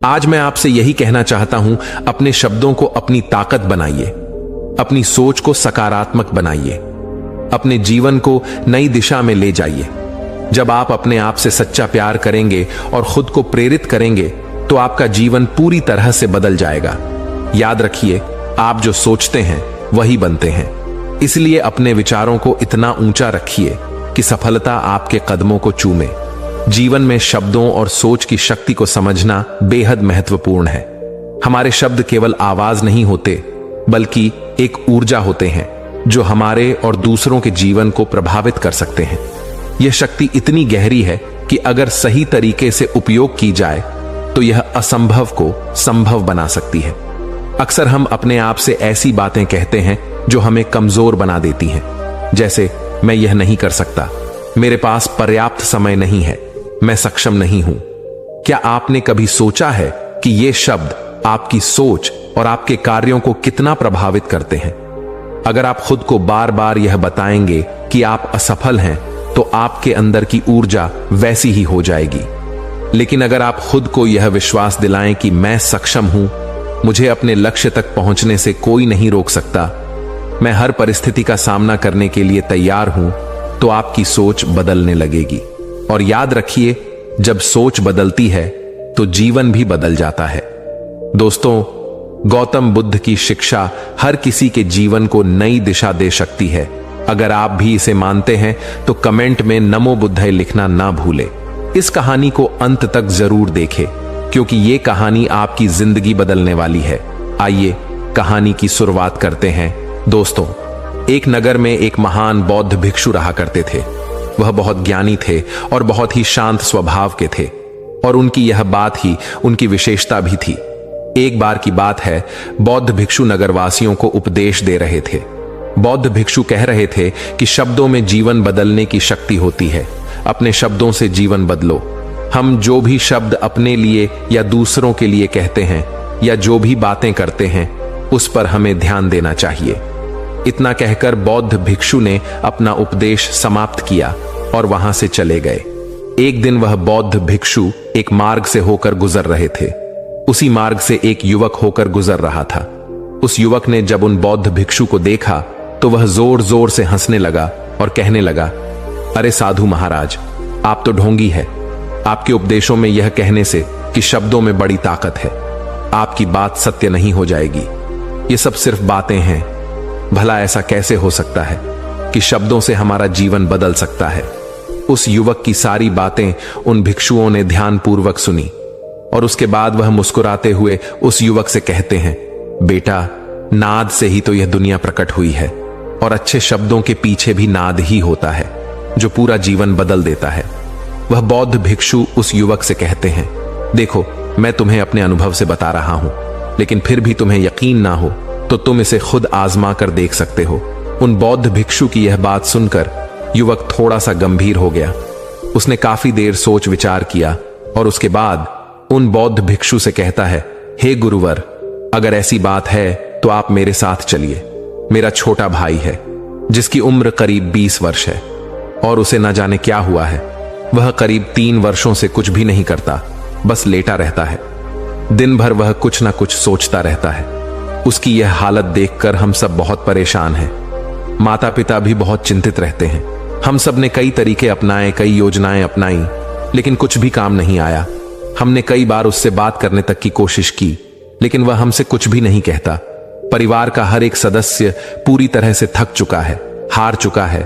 आज मैं आपसे यही कहना चाहता हूं, अपने शब्दों को अपनी ताकत बनाइए, अपनी सोच को सकारात्मक बनाइए, अपने जीवन को नई दिशा में ले जाइए। जब आप अपने आप से सच्चा प्यार करेंगे और खुद को प्रेरित करेंगे तो आपका जीवन पूरी तरह से बदल जाएगा। याद रखिए, आप जो सोचते हैं वही बनते हैं। इसलिए अपने विचारों को इतना ऊंचा रखिए कि सफलता आपके कदमों को चूमे। जीवन में शब्दों और सोच की शक्ति को समझना बेहद महत्वपूर्ण है। हमारे शब्द केवल आवाज नहीं होते, बल्कि एक ऊर्जा होते हैं जो हमारे और दूसरों के जीवन को प्रभावित कर सकते हैं। यह शक्ति इतनी गहरी है कि अगर सही तरीके से उपयोग की जाए तो यह असंभव को संभव बना सकती है। अक्सर हम अपने आप से ऐसी बातें कहते हैं जो हमें कमजोर बना देती हैं, जैसे मैं यह नहीं कर सकता, मेरे पास पर्याप्त समय नहीं है, मैं सक्षम नहीं हूं। क्या आपने कभी सोचा है कि ये शब्द आपकी सोच और आपके कार्यों को कितना प्रभावित करते हैं? अगर आप खुद को बार बार यह बताएंगे कि आप असफल हैं, तो आपके अंदर की ऊर्जा वैसी ही हो जाएगी। लेकिन अगर आप खुद को यह विश्वास दिलाएं कि मैं सक्षम हूं, मुझे अपने लक्ष्य तक पहुंचने से कोई नहीं रोक सकता, मैं हर परिस्थिति का सामना करने के लिए तैयार हूं, तो आपकी सोच बदलने लगेगी। और याद रखिए, जब सोच बदलती है तो जीवन भी बदल जाता है। दोस्तों, गौतम बुद्ध की शिक्षा हर किसी के जीवन को नई दिशा दे सकती है। अगर आप भी इसे मानते हैं तो कमेंट में नमो बुद्धाय लिखना ना भूलें। इस कहानी को अंत तक जरूर देखें, क्योंकि ये कहानी आपकी जिंदगी बदलने वाली है। आइए कहानी की शुरुआत करते हैं। दोस्तों, एक नगर में एक महान बौद्ध भिक्षु रहा करते थे। वह बहुत ज्ञानी थे और बहुत ही शांत स्वभाव के थे, और उनकी यह बात ही उनकी विशेषता भी थी। एक बार की बात है, बौद्ध भिक्षु नगरवासियों को उपदेश दे रहे थे। बौद्ध भिक्षु कह रहे थे कि शब्दों में जीवन बदलने की शक्ति होती है। अपने शब्दों से जीवन बदलो। हम जो भी शब्द अपने लिए या दूसरों के लिए कहते हैं, या जो भी बातें करते हैं, उस पर हमें ध्यान देना चाहिए। इतना कहकर बौद्ध भिक्षु ने अपना उपदेश समाप्त किया और वहां से चले गए। एक दिन वह बौद्ध भिक्षु एक मार्ग से होकर गुजर रहे थे। उसी मार्ग से एक युवक होकर गुजर रहा था। उस युवक ने जब उन बौद्ध भिक्षु को देखा तो वह जोर जोर से हंसने लगा और कहने लगा, अरे साधु महाराज, आप तो ढोंगी है। आपके उपदेशों में यह कहने से कि शब्दों में बड़ी ताकत है, आपकी बात सत्य नहीं हो जाएगी। ये सब सिर्फ बातें हैं। भला ऐसा कैसे हो सकता है कि शब्दों से हमारा जीवन बदल सकता है? उस युवक की सारी बातें उन भिक्षुओं ने ध्यानपूर्वक सुनी, और उसके बाद वह मुस्कुराते हुए उस युवक से कहते हैं, बेटा, नाद से ही तो यह दुनिया प्रकट हुई है, और अच्छे शब्दों के पीछे भी नाद ही होता है जो पूरा जीवन बदल देता है। वह बौद्ध भिक्षु उस युवक से कहते हैं, देखो, मैं तुम्हें अपने अनुभव से बता रहा हूं, लेकिन फिर भी तुम्हें यकीन ना हो तो तुम इसे खुद आजमा कर देख सकते हो। उन बौद्ध भिक्षु की यह बात सुनकर युवक थोड़ा सा गंभीर हो गया। उसने काफी देर सोच विचार किया और उसके बाद उन बौद्ध भिक्षु से कहता है, हे गुरुवर, अगर ऐसी बात है तो आप मेरे साथ चलिए। मेरा छोटा भाई है जिसकी उम्र करीब 20 वर्ष है, और उसे न जाने क्या हुआ है। वह करीब 3 वर्षों से कुछ भी नहीं करता, बस लेटा रहता है। दिन भर वह कुछ ना कुछ सोचता रहता है। उसकी यह हालत देखकर हम सब बहुत परेशान हैं। माता पिता भी बहुत चिंतित रहते हैं। हम सब ने कई तरीके अपनाए, कई योजनाएं अपनाई, लेकिन कुछ भी काम नहीं आया। हमने कई बार उससे बात करने तक की कोशिश की, लेकिन वह हमसे कुछ भी नहीं कहता। परिवार का हर एक सदस्य पूरी तरह से थक चुका है, हार चुका है।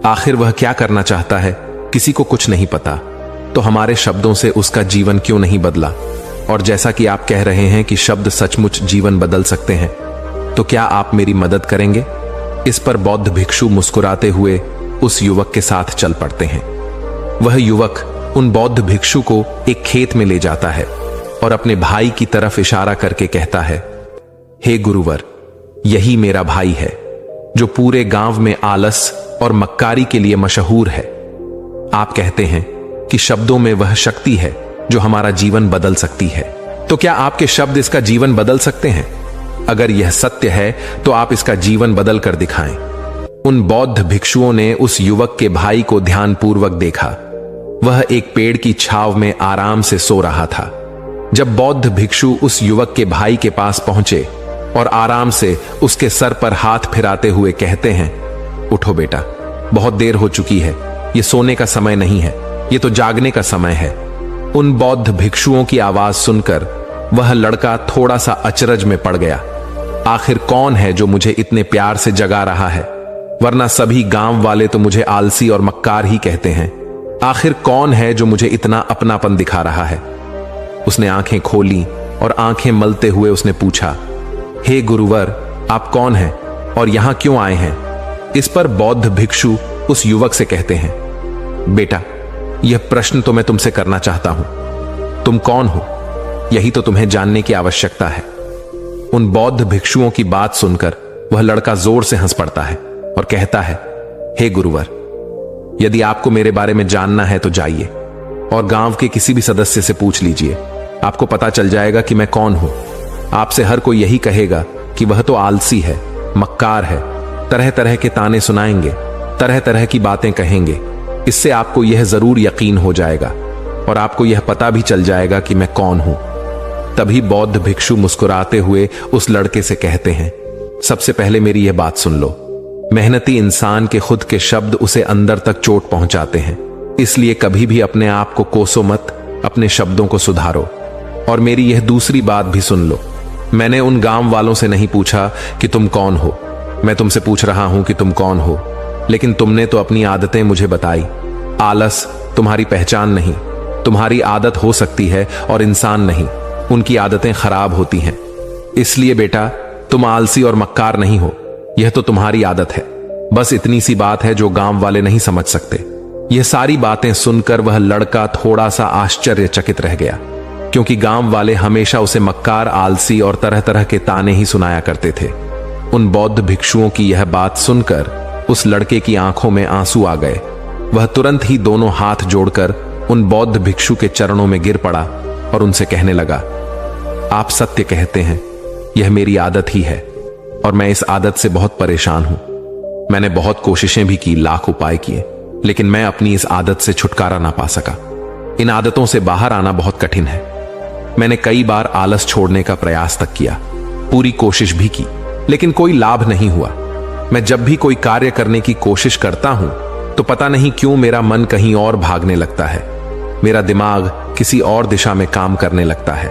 आखिर वह क्या करना चाहता है, किसी को कुछ नहीं पता। तो हमारे शब्दों से उसका जीवन क्यों नहीं बदला? और जैसा कि आप कह रहे हैं कि शब्द सचमुच जीवन बदल सकते हैं, तो क्या आप मेरी मदद करेंगे? इस पर बौद्ध भिक्षु मुस्कुराते हुए उस युवक के साथ चल पड़ते हैं। वह युवक उन बौद्ध भिक्षु को एक खेत में ले जाता है और अपने भाई की तरफ इशारा करके कहता है, हे गुरुवर, यही मेरा भाई है जो पूरे गांव में आलस और मक्कारी के लिए मशहूर है। आप कहते हैं कि शब्दों में वह शक्ति है जो हमारा जीवन बदल सकती है। तो क्या आपके शब्द इसका जीवन बदल सकते हैं? अगर यह सत्य है तो आप इसका जीवन बदल कर दिखाएं। उन बौद्ध भिक्षुओं ने उस युवक के भाई को ध्यानपूर्वक देखा। वह एक पेड़ की छांव में आराम से सो रहा था। जब बौद्ध भिक्षु उस युवक के भाई के पास पहुंचे और आराम से उसके सर पर हाथ फिराते हुए कहते हैं, उठो बेटा, बहुत देर हो चुकी है, ये सोने का समय नहीं है, ये तो जागने का समय है। उन बौद्ध भिक्षुओं की आवाज सुनकर वह लड़का थोड़ा सा अचरज में पड़ गया। आखिर कौन है जो मुझे इतने प्यार से जगा रहा है, वरना सभी गांव वाले तो मुझे आलसी और मक्कार ही कहते हैं। आखिर कौन है जो मुझे इतना अपनापन दिखा रहा है। उसने आंखें खोली और आंखें मलते हुए उसने पूछा, हे गुरुवर, आप कौन हैं और यहां क्यों आए हैं? इस पर बौद्ध भिक्षु उस युवक से कहते हैं, बेटा, यह प्रश्न तो मैं तुमसे करना चाहता हूं। तुम कौन हो, यही तो तुम्हें जानने की आवश्यकता है। उन बौद्ध भिक्षुओं की बात सुनकर वह लड़का जोर से हंस पड़ता है और कहता है, हे गुरुवर, यदि आपको मेरे बारे में जानना है तो जाइए और गांव के किसी भी सदस्य से पूछ लीजिए, आपको पता चल जाएगा कि मैं कौन हूं। आपसे हर कोई यही कहेगा कि वह तो आलसी है, मक्कार है, तरह तरह के ताने सुनाएंगे, तरह तरह की बातें कहेंगे। इससे आपको यह जरूर यकीन हो जाएगा और आपको यह पता भी चल जाएगा कि मैं कौन हूं। तभी बौद्ध भिक्षु मुस्कुराते हुए उस लड़के से कहते हैं, सबसे पहले मेरी यह बात सुन लो। मेहनती इंसान के खुद के शब्द उसे अंदर तक चोट पहुंचाते हैं, इसलिए कभी भी अपने आप को कोसो मत, अपने शब्दों को सुधारो। और मेरी यह दूसरी बात भी सुन लो, मैंने उन गांव वालों से नहीं पूछा कि तुम कौन हो, मैं तुमसे पूछ रहा हूं कि तुम कौन हो, लेकिन तुमने तो अपनी आदतें मुझे बताई। आलस तुम्हारी पहचान नहीं, तुम्हारी आदत हो सकती है और इंसान नहीं, उनकी आदतें खराब होती हैं। इसलिए बेटा, तुम आलसी और मक्कार नहीं हो, यह तो तुम्हारी आदत है। बस इतनी सी बात है जो गांव वाले नहीं समझ सकते। यह सारी बातें सुनकर वह लड़का थोड़ा सा आश्चर्यचकित रह गया, क्योंकि गांव वाले हमेशा उसे मक्कार, आलसी और तरह तरह के ताने ही सुनाया करते थे। उन बौद्ध भिक्षुओं की यह बात सुनकर उस लड़के की आंखों में आंसू आ गए। वह तुरंत ही दोनों हाथ जोड़कर उन बौद्ध भिक्षु के चरणों में गिर पड़ा और उनसे कहने लगा, आप सत्य कहते हैं, यह मेरी आदत ही है और मैं इस आदत से बहुत परेशान हूं। मैंने बहुत कोशिशें भी की, लाख उपाय किए, लेकिन मैं अपनी इस आदत से छुटकारा ना पा सका। इन आदतों से बाहर आना बहुत कठिन है। मैंने कई बार आलस छोड़ने का प्रयास तक किया, पूरी कोशिश भी की, लेकिन कोई लाभ नहीं हुआ। मैं जब भी कोई कार्य करने की कोशिश करता हूं तो पता नहीं क्यों मेरा मन कहीं और भागने लगता है, मेरा दिमाग किसी और दिशा में काम करने लगता है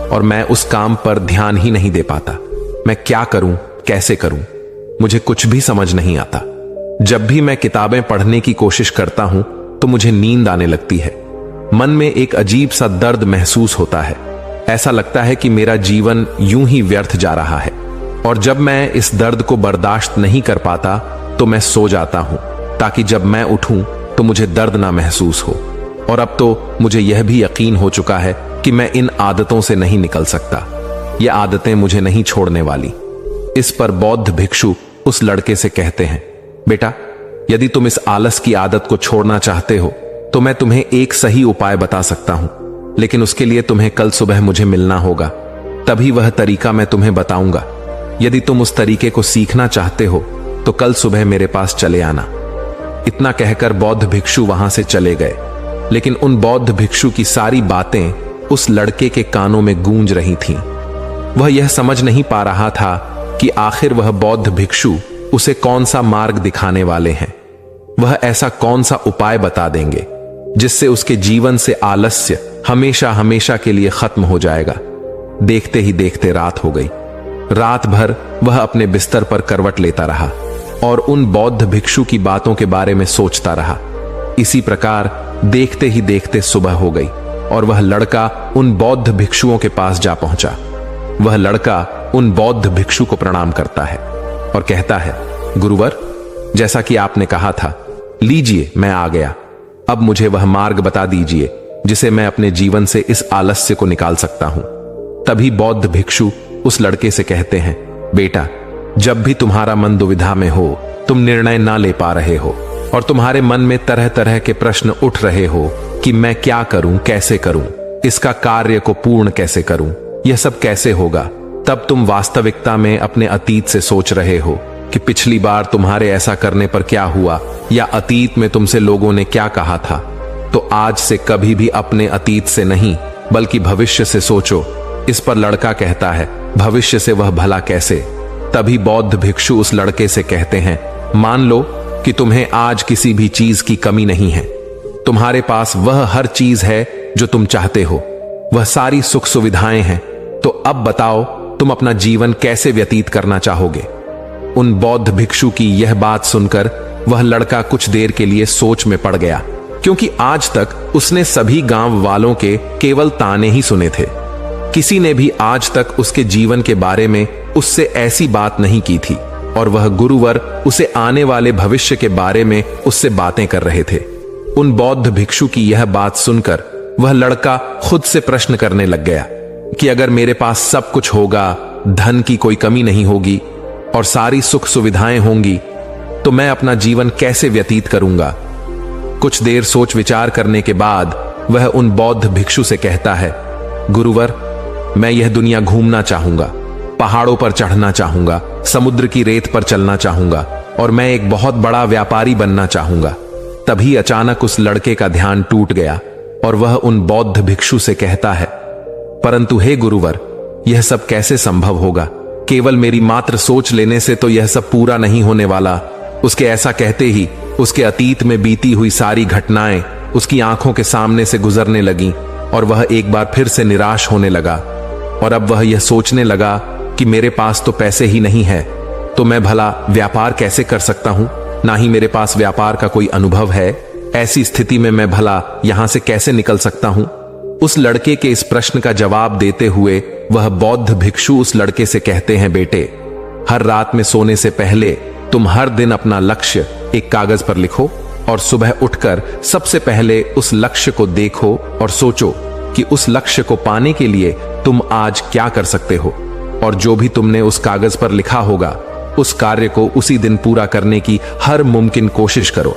और मैं उस काम पर ध्यान ही नहीं दे पाता। मैं क्या करूं, कैसे करूं, मुझे कुछ भी समझ नहीं आता। जब भी मैं किताबें पढ़ने की कोशिश करता हूं तो मुझे नींद आने लगती है। मन में एक अजीब सा दर्द महसूस होता है, ऐसा लगता है कि मेरा जीवन यूं ही व्यर्थ जा रहा है। और जब मैं इस दर्द को बर्दाश्त नहीं कर पाता तो मैं सो जाता हूं, ताकि जब मैं उठूं तो मुझे दर्द ना महसूस हो। और अब तो मुझे यह भी यकीन हो चुका है कि मैं इन आदतों से नहीं निकल सकता, ये आदतें मुझे नहीं छोड़ने वाली। इस पर बौद्ध भिक्षु उस लड़के से कहते हैं, बेटा, यदि तुम इस आलस की आदत को छोड़ना चाहते हो तो मैं तुम्हें एक सही उपाय बता सकता हूं, लेकिन उसके लिए तुम्हें कल सुबह मुझे मिलना होगा, तभी वह तरीका मैं तुम्हें बताऊंगा। यदि तुम उस तरीके को सीखना चाहते हो तो कल सुबह मेरे पास चले आना। इतना कहकर बौद्ध भिक्षु वहां से चले गए, लेकिन उन बौद्ध भिक्षु की सारी बातें उस लड़के के कानों में गूंज रही थीं। वह यह समझ नहीं पा रहा था कि आखिर वह बौद्ध भिक्षु उसे कौन सा मार्ग दिखाने वाले हैं। वह ऐसा कौन सा उपाय बता देंगे जिससे उसके जीवन से आलस्य हमेशा हमेशा के लिए खत्म हो जाएगा। देखते ही देखते रात हो गई। रात भर वह अपने बिस्तर पर करवट लेता रहा और उन बौद्ध भिक्षु की बातों के बारे में सोचता रहा। इसी प्रकार देखते ही देखते सुबह हो गई और वह लड़का उन बौद्ध भिक्षुओं के पास जा पहुंचा। वह लड़का उन बौद्ध भिक्षु को प्रणाम करता है और कहता है, गुरुवर, जैसा कि आपने कहा था, लीजिए मैं आ गया। अब मुझे वह मार्ग बता दीजिए जिसे मैं अपने जीवन से इस आलस्य को निकाल सकता हूं। तभी बौद्ध भिक्षु उस लड़के से कहते हैं, बेटा, जब भी तुम्हारा मन दुविधा में हो, तुम निर्णय ना ले पा रहे हो और तुम्हारे मन में तरह तरह के प्रश्न उठ रहे हो कि मैं क्या करूं, कैसे करूं, इसका कार्य को पूर्ण कैसे करूं, यह सब कैसे होगा, तब तुम वास्तविकता में अपने अतीत से सोच रहे हो कि पिछली बार तुम्हारे ऐसा करने पर क्या हुआ या अतीत में तुमसे लोगों ने क्या कहा था। तो आज से कभी भी अपने अतीत से नहीं, बल्कि भविष्य से सोचो। इस पर लड़का कहता है, भविष्य से वह भला कैसे? तभी बौद्ध भिक्षु उस लड़के से कहते हैं, मान लो कि तुम्हें आज किसी भी चीज की कमी नहीं है। तुम्हारे पास वह हर चीज है जो तुम चाहते हो, वह सारी सुख सुविधाएं हैं। तो अब बताओ तुम अपना जीवन कैसे व्यतीत करना चाहोगे? उन बौद्ध भिक्षु की यह बात सुनकर वह लड़का कुछ देर के लिए सोच में पड़ गया, क्योंकि आज तक उसने सभी गांव वालों के केवल ताने ही सुने थे। किसी ने भी आज तक उसके जीवन के बारे में उससे ऐसी बात नहीं की थी, और वह गुरुवर उसे आने वाले भविष्य के बारे में उससे बातें कर रहे थे। उन बौद्ध भिक्षु की यह बात सुनकर वह लड़का खुद से प्रश्न करने लग गया कि अगर मेरे पास सब कुछ होगा, धन की कोई कमी नहीं होगी और सारी सुख सुविधाएं होंगी, तो मैं अपना जीवन कैसे व्यतीत करूंगा? कुछ देर सोच विचार करने के बाद वह उन बौद्ध भिक्षु से कहता है, गुरुवर, मैं यह दुनिया घूमना चाहूंगा, पहाड़ों पर चढ़ना चाहूंगा, समुद्र की रेत पर चलना चाहूंगा और मैं एक बहुत बड़ा व्यापारी बनना चाहूंगा। तभी अचानक उस लड़के का ध्यान टूट गया और वह उन बौद्ध भिक्षु से कहता है, परंतु हे गुरुवर, यह सब कैसे संभव होगा? केवल मेरी मात्र सोच लेने से तो यह सब पूरा नहीं होने वाला। उसके ऐसा कहते ही उसके अतीत में बीती हुई सारी घटनाएं उसकी आंखों के सामने से गुजरने लगीं और वह एक बार फिर से निराश होने लगा। और अब वह यह सोचने लगा कि मेरे पास तो पैसे ही नहीं है, तो मैं भला व्यापार कैसे कर सकता हूं? ना ही मेरे पास व्यापार का कोई अनुभव है। ऐसी स्थिति में मैं भला यहां से कैसे निकल सकता हूं? उस लड़के के इस प्रश्न का जवाब देते हुए वह बौद्ध भिक्षु उस लड़के से कहते हैं, बेटे, हर रात में सोने से पहले तुम हर दिन अपना लक्ष्य एक कागज पर लिखो और सुबह उठकर सबसे पहले उस लक्ष्य को देखो और सोचो कि उस लक्ष्य को पाने के लिए तुम आज क्या कर सकते हो, और जो भी तुमने उस कागज पर लिखा होगा उस कार्य को उसी दिन पूरा करने की हर मुमकिन कोशिश करो।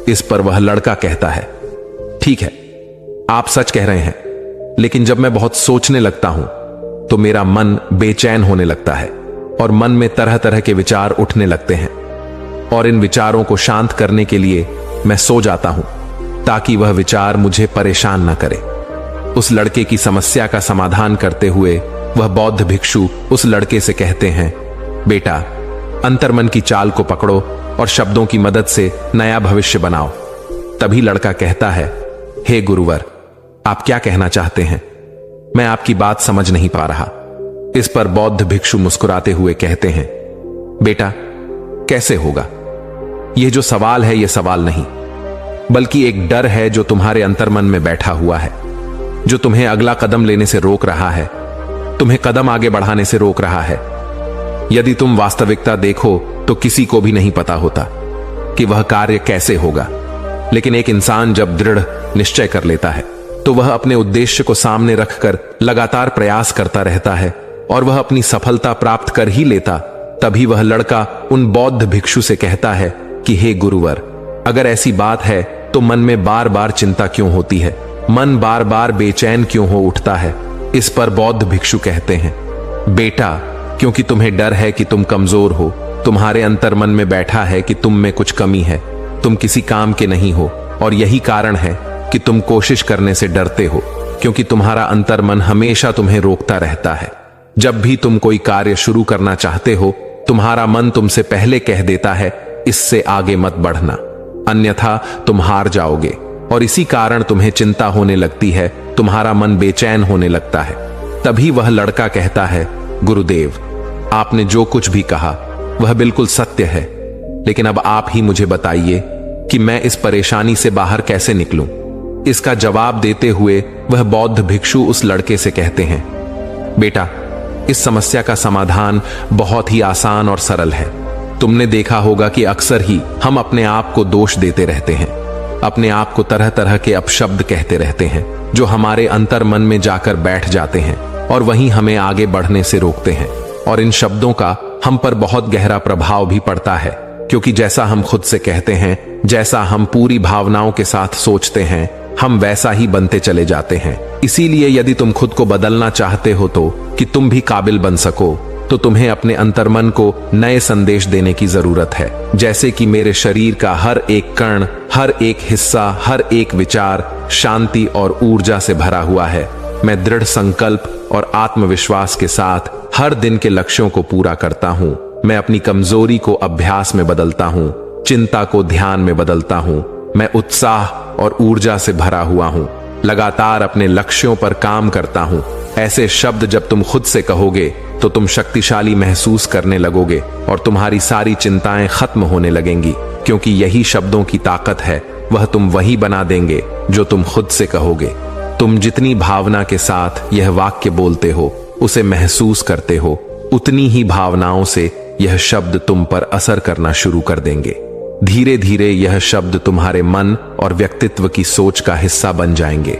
इस पर वह लड़का कहता है, ठीक है, आप सच कह रहे हैं, लेकिन जब मैं बहुत सोचने लगता हूं तो मेरा मन बेचैन होने लगता है और मन में तरह तरह के विचार उठने लगते हैं, और इन विचारों को शांत करने के लिए मैं सो जाता हूं ताकि वह विचार मुझे परेशान न करे। उस लड़के की समस्या का समाधान करते हुए वह बौद्ध भिक्षु उस लड़के से कहते हैं, बेटा, अंतर्मन की चाल को पकड़ो और शब्दों की मदद से नया भविष्य बनाओ। तभी लड़का कहता है, हे गुरुवर, आप क्या कहना चाहते हैं? मैं आपकी बात समझ नहीं पा रहा। इस पर बौद्ध भिक्षु मुस्कुराते हुए कहते हैं, बेटा, कैसे होगा? यह जो सवाल है, यह सवाल नहीं, बल्कि एक डर है जो तुम्हारे अंतर्मन में बैठा हुआ है, जो तुम्हें अगला कदम लेने से रोक रहा है, तुम्हें कदम आगे बढ़ाने से रोक रहा है। यदि तुम वास्तविकता देखो तो किसी को भी नहीं पता होता कि वह कार्य कैसे होगा, लेकिन एक इंसान जब दृढ़ निश्चय कर लेता है तो वह अपने उद्देश्य को सामने रखकर लगातार प्रयास करता रहता है और वह अपनी सफलता प्राप्त कर ही लेता। तभी वह लड़का उन बौद्ध भिक्षु से कहता है कि हे गुरुवर, अगर ऐसी बात है तो मन में बार बार चिंता क्यों होती है? मन बार बार बेचैन क्यों हो उठता है? इस पर बौद्ध भिक्षु कहते हैं, बेटा, क्योंकि तुम्हें डर है कि तुम कमजोर हो। तुम्हारे अंतर्मन में बैठा है कि तुम में कुछ कमी है, तुम किसी काम के नहीं हो, और यही कारण है कि तुम कोशिश करने से डरते हो, क्योंकि तुम्हारा अंतर्मन हमेशा तुम्हें रोकता रहता है। जब भी तुम कोई कार्य शुरू करना चाहते हो, तुम्हारा मन तुमसे पहले कह देता है, इससे आगे मत बढ़ना, अन्यथा तुम हार जाओगे, और इसी कारण तुम्हें चिंता होने लगती है, तुम्हारा मन बेचैन होने लगता है। तभी वह लड़का कहता है, गुरुदेव, आपने जो कुछ भी कहा वह बिल्कुल सत्य है, लेकिन अब आप ही मुझे बताइए कि मैं इस परेशानी से बाहर कैसे निकलूं? इसका जवाब देते हुए वह बौद्ध भिक्षु उस लड़के से कहते हैं, बेटा, इस समस्या का समाधान बहुत ही आसान और सरल है। तुमने देखा होगा कि अक्सर ही हम अपने आप को दोष देते रहते हैं, अपने आप को तरह तरह के अपशब्द कहते रहते हैं, जो हमारे अंतर्मन में जाकर बैठ जाते हैं और वहीं हमें आगे बढ़ने से रोकते हैं। और इन शब्दों का हम पर बहुत गहरा प्रभाव भी पड़ता है, क्योंकि जैसा हम खुद से कहते हैं, जैसा हम पूरी भावनाओं के साथ सोचते हैं, हम वैसा ही बनते चले जाते हैं। इसीलिए यदि तुम खुद को बदलना चाहते हो तो कि तुम भी काबिल बन सको, तो तुम्हें अपने अंतर्मन को नए संदेश देने की जरूरत है। जैसे कि मेरे शरीर का हर एक कण, हर एक हिस्सा, हर एक विचार शांति और ऊर्जा से भरा हुआ है, मैं दृढ़ संकल्प और आत्मविश्वास के साथ हर दिन के लक्ष्यों को पूरा करता हूं। मैं अपनी कमजोरी को अभ्यास में बदलता हूं, चिंता को ध्यान में बदलता हूं। मैं उत्साह और ऊर्जा से भरा हुआ हूं, लगातार अपने लक्ष्यों पर काम करता हूं। ऐसे शब्द जब तुम खुद से कहोगे तो तुम शक्तिशाली महसूस करने लगोगे और तुम्हारी सारी चिंताएं खत्म होने लगेंगी, क्योंकि यही शब्दों की ताकत है। वह तुम वही बना देंगे जो तुम खुद से कहोगे। तुम जितनी भावना के साथ यह वाक्य बोलते हो, उसे महसूस करते हो, उतनी ही भावनाओं से यह शब्द तुम पर असर करना शुरू कर देंगे। धीरे धीरे यह शब्द तुम्हारे मन और व्यक्तित्व की सोच का हिस्सा बन जाएंगे।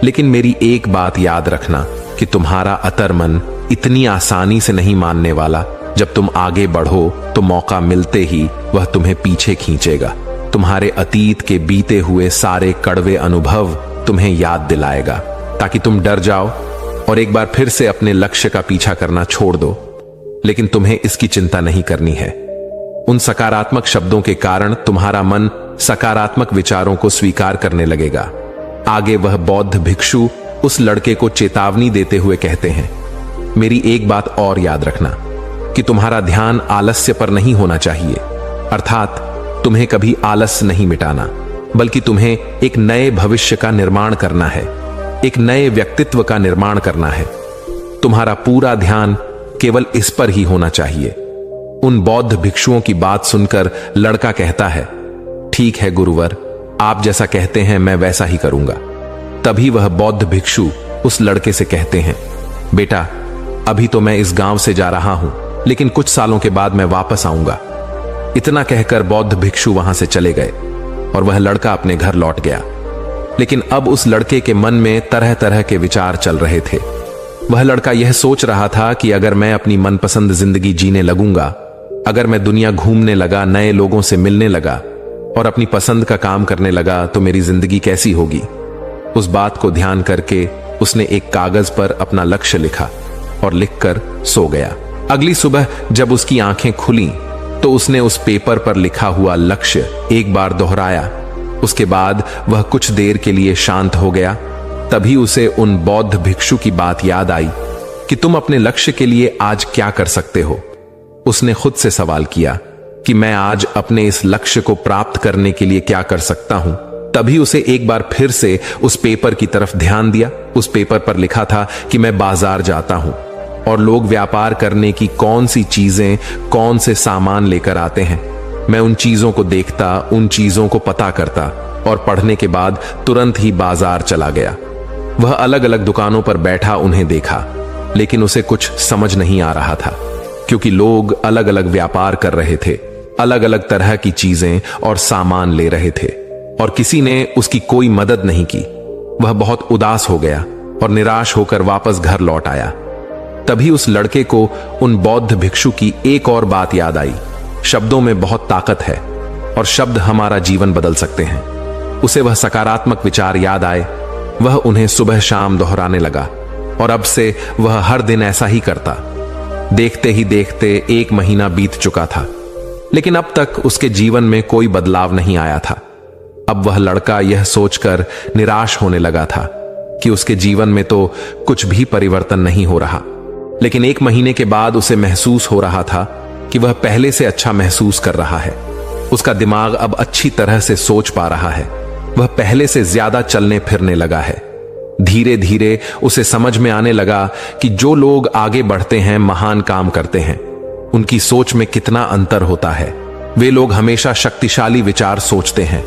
लेकिन मेरी एक बात याद रखना कि तुम्हारा अतर्मन इतनी आसानी से नहीं मानने वाला। जब तुम आगे बढ़ो तो मौका मिलते ही वह तुम्हें पीछे खींचेगा। तुम्हारे अतीत के बीते हुए सारे कड़वे अनुभव तुम्हें याद दिलाएगा, ताकि तुम डर जाओ और एक बार फिर से अपने लक्ष्य का पीछा करना छोड़ दो। लेकिन तुम्हें इसकी चिंता नहीं करनी है। उन सकारात्मक शब्दों के कारण तुम्हारा मन सकारात्मक विचारों को स्वीकार करने लगेगा। आगे वह बौद्ध भिक्षु उस लड़के को चेतावनी देते हुए कहते हैं, मेरी एक बात और याद रखना कि तुम्हारा ध्यान आलस्य पर नहीं होना चाहिए। अर्थात तुम्हें कभी आलस नहीं मिटाना, बल्कि तुम्हें एक नए भविष्य का निर्माण करना है, एक नए व्यक्तित्व का निर्माण करना है। तुम्हारा पूरा ध्यान केवल इस पर ही होना चाहिए। उन बौद्ध भिक्षुओं की बात सुनकर लड़का कहता है, ठीक है गुरुवर, आप जैसा कहते हैं मैं वैसा ही करूंगा। तभी वह बौद्ध भिक्षु उस लड़के से कहते हैं, बेटा अभी तो मैं इस गांव से जा रहा हूं, लेकिन कुछ सालों के बाद मैं वापस आऊंगा। इतना कहकर बौद्ध भिक्षु वहां से चले गए और वह लड़का अपने घर लौट गया। लेकिन अब उस लड़के के मन में तरह तरह के विचार चल रहे थे। वह लड़का यह सोच रहा था कि अगर मैं अपनी मनपसंद जिंदगी जीने लगूंगा, अगर मैं दुनिया घूमने लगा, नए लोगों से मिलने लगा और अपनी पसंद का काम करने लगा, तो मेरी जिंदगी कैसी होगी। उस बात को ध्यान करके उसने एक कागज पर अपना लक्ष्य लिखा और लिखकर सो गया। अगली सुबह जब उसकी आंखें खुली तो उसने उस पेपर पर लिखा हुआ लक्ष्य एक बार दोहराया। उसके बाद वह कुछ देर के लिए शांत हो गया। तभी उसे उन बौद्ध भिक्षु की बात याद आई कि तुम अपने लक्ष्य के लिए आज क्या कर सकते हो। उसने खुद से सवाल किया कि मैं आज अपने इस लक्ष्य को प्राप्त करने के लिए क्या कर सकता हूं। तभी उसे एक बार फिर से उस पेपर की तरफ ध्यान दिया। उस पेपर पर लिखा था कि मैं बाजार जाता हूं और लोग व्यापार करने की कौन सी चीजें, कौन से सामान लेकर आते हैं। मैं उन चीजों को देखता, उन चीजों को पता करता और पढ़ने के बाद तुरंत ही बाजार चला गया। वह अलग अलग दुकानों पर बैठा उन्हें देखा, लेकिन उसे कुछ समझ नहीं आ रहा था, क्योंकि लोग अलग अलग व्यापार कर रहे थे, अलग अलग तरह की चीजें और सामान ले रहे थे और किसी ने उसकी कोई मदद नहीं की। वह बहुत उदास हो गया और निराश होकर वापस घर लौट आया। तभी उस लड़के को उन बौद्ध भिक्षु की एक और बात याद आई। शब्दों में बहुत ताकत है और शब्द हमारा जीवन बदल सकते हैं। उसे वह सकारात्मक विचार याद आए। वह उन्हें सुबह शाम दोहराने लगा और अब से वह हर दिन ऐसा ही करता। देखते ही देखते 1 महीना बीत चुका था, लेकिन अब तक उसके जीवन में कोई बदलाव नहीं आया था। अब वह लड़का यह सोचकर निराश होने लगा था कि उसके जीवन में तो कुछ भी परिवर्तन नहीं हो रहा। लेकिन 1 महीने के बाद उसे महसूस हो रहा था कि वह पहले से अच्छा महसूस कर रहा है। उसका दिमाग अब अच्छी तरह से सोच पा रहा है। वह पहले से ज्यादा चलने फिरने लगा है। धीरे धीरे उसे समझ में आने लगा कि जो लोग आगे बढ़ते हैं, महान काम करते हैं, उनकी सोच में कितना अंतर होता है। वे लोग हमेशा शक्तिशाली विचार सोचते हैं।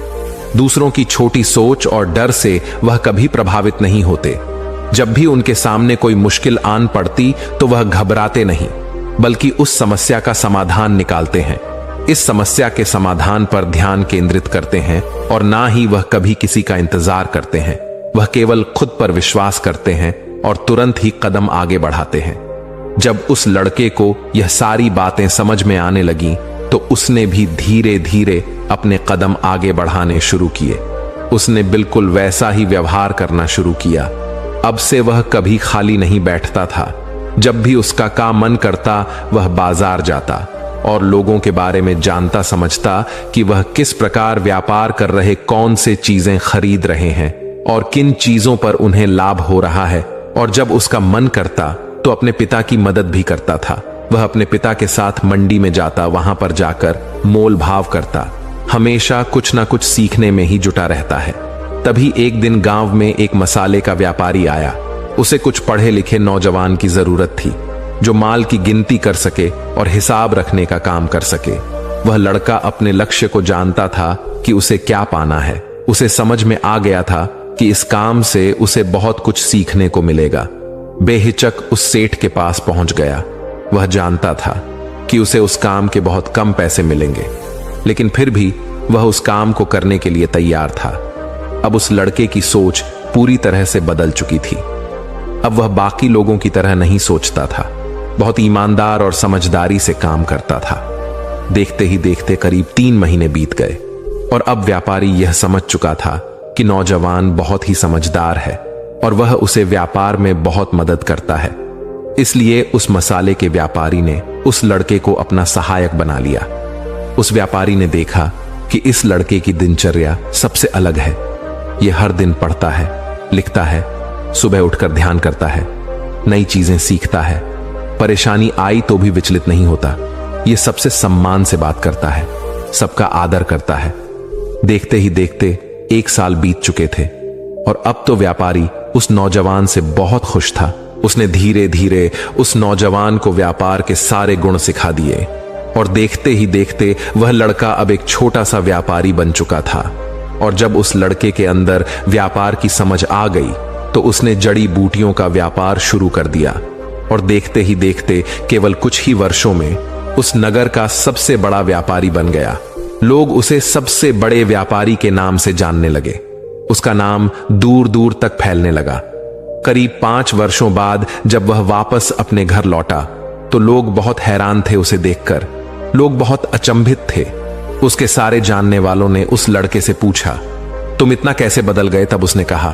दूसरों की छोटी सोच और डर से वह कभी प्रभावित नहीं होते। जब भी उनके सामने कोई मुश्किल आन पड़ती तो वह घबराते नहीं, बल्कि उस समस्या का समाधान निकालते हैं। इस समस्या के समाधान पर ध्यान केंद्रित करते हैं और ना ही वह कभी किसी का इंतजार करते हैं। वह केवल खुद पर विश्वास करते हैं और तुरंत ही कदम आगे बढ़ाते हैं। जब उस लड़के को यह सारी बातें समझ में आने लगीं, तो उसने भी धीरे धीरे अपने कदम आगे बढ़ाने शुरू किए। उसने बिल्कुल वैसा ही व्यवहार करना शुरू किया। अब से वह कभी खाली नहीं बैठता था। जब भी उसका काम मन करता, वह बाजार जाता और लोगों के बारे में जानता समझता कि वह किस प्रकार व्यापार कर रहे, कौन से चीजें खरीद रहे हैं और किन चीजों पर उन्हें लाभ हो रहा है और जब उसका मन करता तो अपने पिता की मदद भी करता था। वह अपने पिता के साथ मंडी में जाता, वहां पर जाकर मोल भाव करता, हमेशा कुछ ना कुछ सीखने में ही जुटा रहता है। तभी एक दिन गांव में एक मसाले का व्यापारी आया। उसे कुछ पढ़े लिखे नौजवान की जरूरत थी जो माल की गिनती कर सके और हिसाब रखने का काम कर सके। वह लड़का अपने लक्ष्य को जानता था कि उसे क्या पाना है। उसे समझ में आ गया था कि इस काम से उसे बहुत कुछ सीखने को मिलेगा। बेहिचक उस सेठ के पास पहुंच गया। वह जानता था कि उसे उस काम के बहुत कम पैसे मिलेंगे, लेकिन फिर भी वह उस काम को करने के लिए तैयार था। अब उस लड़के की सोच पूरी तरह से बदल चुकी थी। अब वह बाकी लोगों की तरह नहीं सोचता था, बहुत ईमानदार और समझदारी से काम करता था। देखते ही देखते करीब 3 महीने बीत गए और अब व्यापारी यह समझ चुका था कि नौजवान बहुत ही समझदार है और वह उसे व्यापार में बहुत मदद करता है। इसलिए उस मसाले के व्यापारी ने उस लड़के को अपना सहायक बना लिया। उस व्यापारी ने देखा कि इस लड़के की दिनचर्या सबसे अलग है। यह हर दिन पढ़ता है, लिखता है, सुबह उठकर ध्यान करता है, नई चीजें सीखता है, परेशानी आई तो भी विचलित नहीं होता। यह सबसे सम्मान से बात करता है, सबका आदर करता है। देखते ही देखते 1 साल बीत चुके थे और अब तो व्यापारी उस नौजवान से बहुत खुश था। उसने धीरे धीरे उस नौजवान को व्यापार के सारे गुण सिखा दिए और देखते ही देखते वह लड़का अब एक छोटा सा व्यापारी बन चुका था। और जब उस लड़के के अंदर व्यापार की समझ आ गई तो उसने जड़ी बूटियों का व्यापार शुरू कर दिया और देखते ही देखते केवल कुछ ही वर्षों में उस नगर का सबसे बड़ा व्यापारी बन गया। लोग उसे सबसे बड़े व्यापारी के नाम से जानने लगे। उसका नाम दूर दूर तक फैलने लगा। करीब 5 वर्षों बाद जब वह वापस अपने घर लौटा तो लोग बहुत हैरान थे उसे देखकर। लोग बहुत अचंभित थे। उसके सारे जानने वालों ने उस लड़के से पूछा, तुम इतना कैसे बदल गए? तब उसने कहा,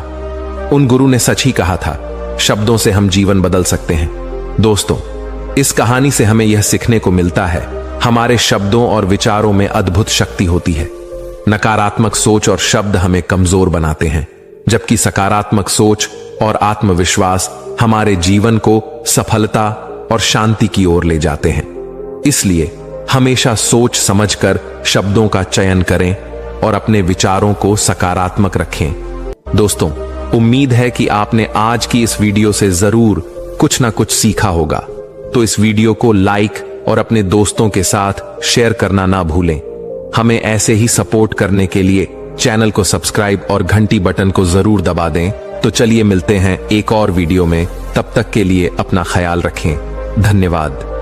उन गुरु ने सच ही कहा था, शब्दों से हम जीवन बदल सकते हैं। दोस्तों, इस कहानी से हमें यह सीखने को मिलता है, हमारे शब्दों और विचारों में अद्भुत शक्ति होती है। नकारात्मक सोच और शब्द हमें कमजोर बनाते हैं, जबकि सकारात्मक सोच और आत्मविश्वास हमारे जीवन को सफलता और शांति की ओर ले जाते हैं। इसलिए हमेशा सोच समझकर शब्दों का चयन करें और अपने विचारों को सकारात्मक रखें। दोस्तों, उम्मीद है कि आपने आज की इस वीडियो से जरूर कुछ ना कुछ सीखा होगा। तो इस वीडियो को लाइक और अपने दोस्तों के साथ शेयर करना ना भूलें। हमें ऐसे ही सपोर्ट करने के लिए चैनल को सब्सक्राइब और घंटी बटन को जरूर दबा दें। तो चलिए मिलते हैं एक और वीडियो में। तब तक के लिए अपना ख्याल रखें। धन्यवाद।